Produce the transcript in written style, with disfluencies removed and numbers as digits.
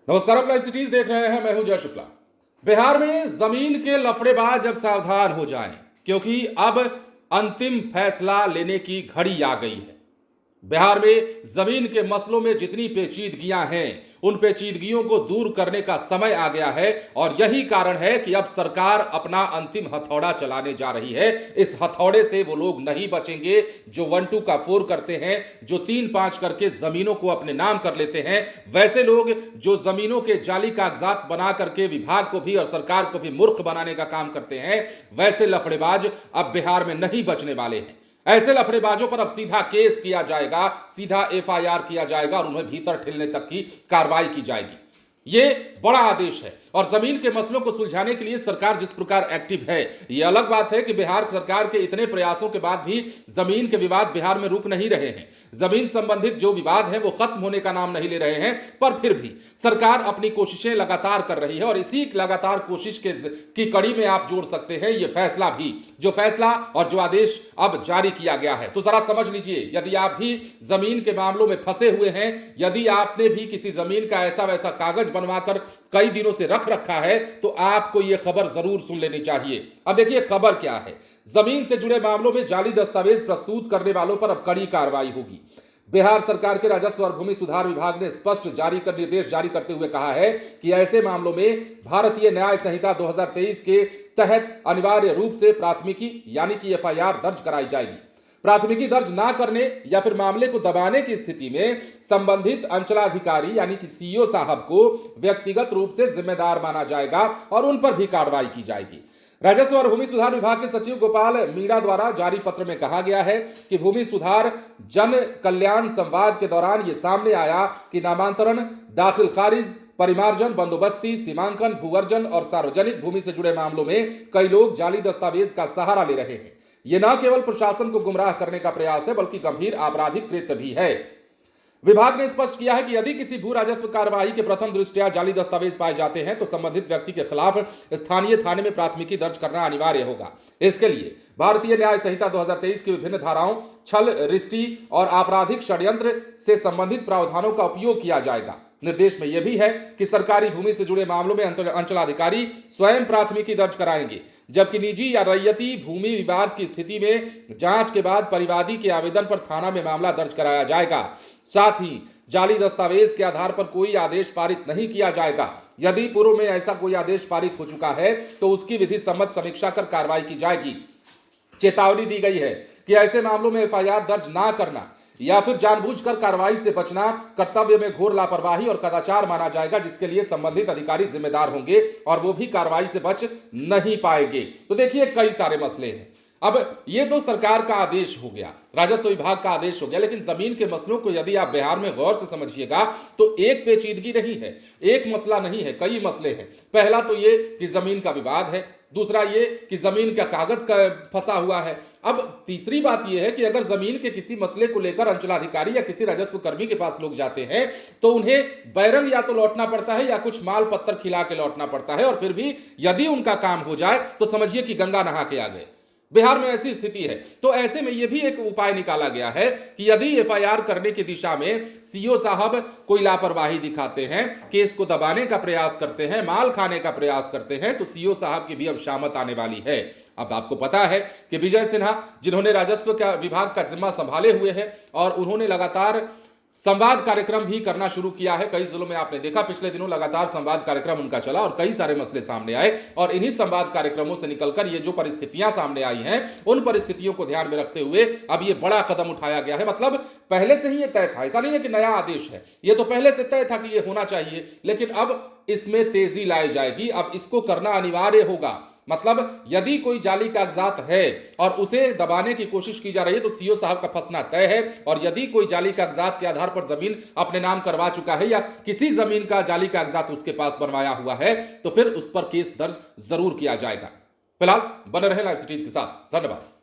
नमस्कार, आप live cities देख रहे हैं। मैं हूं जय शुक्ला। बिहार में जमीन के लफड़ेबाज अब सावधान हो जाएं, क्योंकि अब अंतिम फैसला लेने की घड़ी आ गई है। बिहार में जमीन के मसलों में जितनी पेचीदगियां हैं, उन पेचीदगियों को दूर करने का समय आ गया है और यही कारण है कि अब सरकार अपना अंतिम हथौड़ा चलाने जा रही है। इस हथौड़े से वो लोग नहीं बचेंगे जो 1-2 का 4 करते हैं, जो 3-5 करके जमीनों को अपने नाम कर लेते हैं। वैसे लोग जो जमीनों के जाली कागजात बना करके विभाग को भी और सरकार को भी मूर्ख बनाने का काम करते हैं, वैसे लफड़ेबाज अब बिहार में नहीं बचने वाले हैं। ऐसे लफड़ेबाजों पर अब सीधा केस किया जाएगा, सीधा एफआईआर किया जाएगा और उन्हें भीतर ठेलने तक की कार्रवाई की जाएगी। ये बड़ा आदेश है और जमीन के मसलों को सुलझाने के लिए सरकार जिस प्रकार एक्टिव है, यह अलग बात है कि बिहार सरकार के इतने प्रयासों के बाद भी जमीन के विवाद बिहार में रुक नहीं रहे हैं। जमीन संबंधित जो विवाद हैं वो खत्म होने का नाम नहीं ले रहे हैं, पर फिर भी सरकार अपनी कोशिशें लगातार कर रही है और इसी लगातार कोशिश की कड़ी में आप जोड़ सकते हैं ये फैसला भी, जो फैसला और जो आदेश अब जारी किया गया है। तो जरा समझ लीजिए, यदि आप भी जमीन के मामलों में फंसे हुए हैं, यदि आपने भी किसी जमीन का ऐसा वैसा कागज बनवाकर कई दिनों से रख रखा है, तो आपको यह खबर जरूर सुन लेनी चाहिए। अब देखिए खबर क्या है। जमीन से जुड़े मामलों में जाली दस्तावेज प्रस्तुत करने वालों पर अब कड़ी कार्रवाई होगी। बिहार सरकार के राजस्व और भूमि सुधार विभाग ने स्पष्ट निर्देश जारी करते हुए कहा है कि ऐसे मामलों में भारतीय न्याय संहिता 2023 के तहत अनिवार्य रूप से प्राथमिकी यानी कि एफआईआर दर्ज कराई जाएगी। प्राथमिकी दर्ज ना करने या फिर मामले को दबाने की स्थिति में संबंधित अंचलाधिकारी यानी कि सीईओ साहब को व्यक्तिगत रूप से जिम्मेदार माना जाएगा और उन पर भी कार्रवाई की जाएगी। राजस्व और भूमि सुधार विभाग के सचिव गोपाल मीणा द्वारा जारी पत्र में कहा गया है कि भूमि सुधार जन कल्याण संवाद के दौरान यह सामने आया कि नामांतरण, दाखिल खारिज, परिमार्जन, बंदोबस्ती, सीमांकन, भूवर्जन और सार्वजनिक भूमि से जुड़े मामलों में कई लोग जाली दस्तावेज का सहारा ले रहे हैं। यह न केवल प्रशासन को गुमराह करने का प्रयास है, बल्कि गंभीर आपराधिक कृत्य भी है। विभाग ने स्पष्ट किया है कि यदि किसी भू राजस्व कार्यवाही के प्रथम दृष्टया जाली दस्तावेज पाए जाते हैं तो संबंधित व्यक्ति के खिलाफ स्थानीय थाने में प्राथमिकी दर्ज करना अनिवार्य होगा। इसके लिए भारतीय न्याय संहिता 2023 की विभिन्न धाराओं, छल, रिष्टी और आपराधिक षड्यंत्र से संबंधित प्रावधानों का उपयोग किया जाएगा। निर्देश में यह भी है कि सरकारी भूमि से जुड़े मामलों में अंचलाधिकारी स्वयं प्राथमिकी दर्ज कराएंगे, जबकि निजी या रैयती भूमि विवाद की स्थिति में जांच के बाद परिवादी के आवेदन पर थाना में मामला दर्ज कराया जाएगा। साथ ही जाली दस्तावेज के आधार पर कोई आदेश पारित नहीं किया जाएगा। यदि पूर्व में ऐसा कोई आदेश पारित हो चुका है तो उसकी विधि सम्मत समीक्षा कर कार्रवाई की जाएगी। चेतावनी दी गई है कि ऐसे मामलों में एफआईआर दर्ज ना करना या फिर जानबूझकर कार्रवाई से बचना कर्तव्य में घोर लापरवाही और कदाचार माना जाएगा, जिसके लिए संबंधित अधिकारी जिम्मेदार होंगे और वो भी कार्रवाई से बच नहीं पाएंगे। तो देखिए कई सारे मसले हैं। अब ये तो सरकार का आदेश हो गया, राजस्व विभाग का आदेश हो गया, लेकिन जमीन के मसलों को यदि आप बिहार में गौर से समझिएगा तो एक पेचीदगी नहीं है, एक मसला नहीं है, कई मसले हैं। पहला तो ये कि जमीन का विवाद है, दूसरा ये कि जमीन का कागज का फंसा हुआ है। अब तीसरी बात यह है कि अगर जमीन के किसी मसले को लेकर अंचलाधिकारी या किसी राजस्व कर्मी के पास लोग जाते हैं तो उन्हें बैरंग या तो लौटना पड़ता है या कुछ माल पत्थर खिला के लौटना पड़ता है, और फिर भी यदि उनका काम हो जाए तो समझिए कि गंगा नहा के आ गए। बिहार में ऐसी स्थिति है। तो ऐसे में यह भी एक उपाय निकाला गया है कि यदि एफआईआर करने की दिशा में सीईओ साहब कोई लापरवाही दिखाते हैं, केस को दबाने का प्रयास करते हैं, माल खाने का प्रयास करते हैं, तो सीईओ साहब की भी अब शामत आने वाली है। अब आपको पता है कि विजय सिन्हा, जिन्होंने राजस्व का विभाग का जिम्मा संभाले हुए हैं और उन्होंने लगातार संवाद कार्यक्रम भी करना शुरू किया है। कई जिलों में आपने देखा पिछले दिनों लगातार संवाद कार्यक्रम उनका चला और कई सारे मसले सामने आए, और इन्हीं संवाद कार्यक्रमों से निकलकर ये जो परिस्थितियां सामने आई हैं, उन परिस्थितियों को ध्यान में रखते हुए अब ये बड़ा कदम उठाया गया है। मतलब पहले से ही ये तय था, ऐसा नहीं है कि नया आदेश है, ये तो पहले से तय था कि ये होना चाहिए, लेकिन अब इसमें तेजी लाई जाएगी। अब इसको करना अनिवार्य होगा। मतलब यदि कोई जाली कागजात है और उसे दबाने की कोशिश की जा रही है तो सीईओ साहब का फंसना तय है, और यदि कोई जाली कागजात के आधार पर जमीन अपने नाम करवा चुका है या किसी जमीन का जाली कागजात उसके पास बनवाया हुआ है तो फिर उस पर केस दर्ज जरूर किया जाएगा। फिलहाल बने रहे लाइव सिटीज के साथ। धन्यवाद।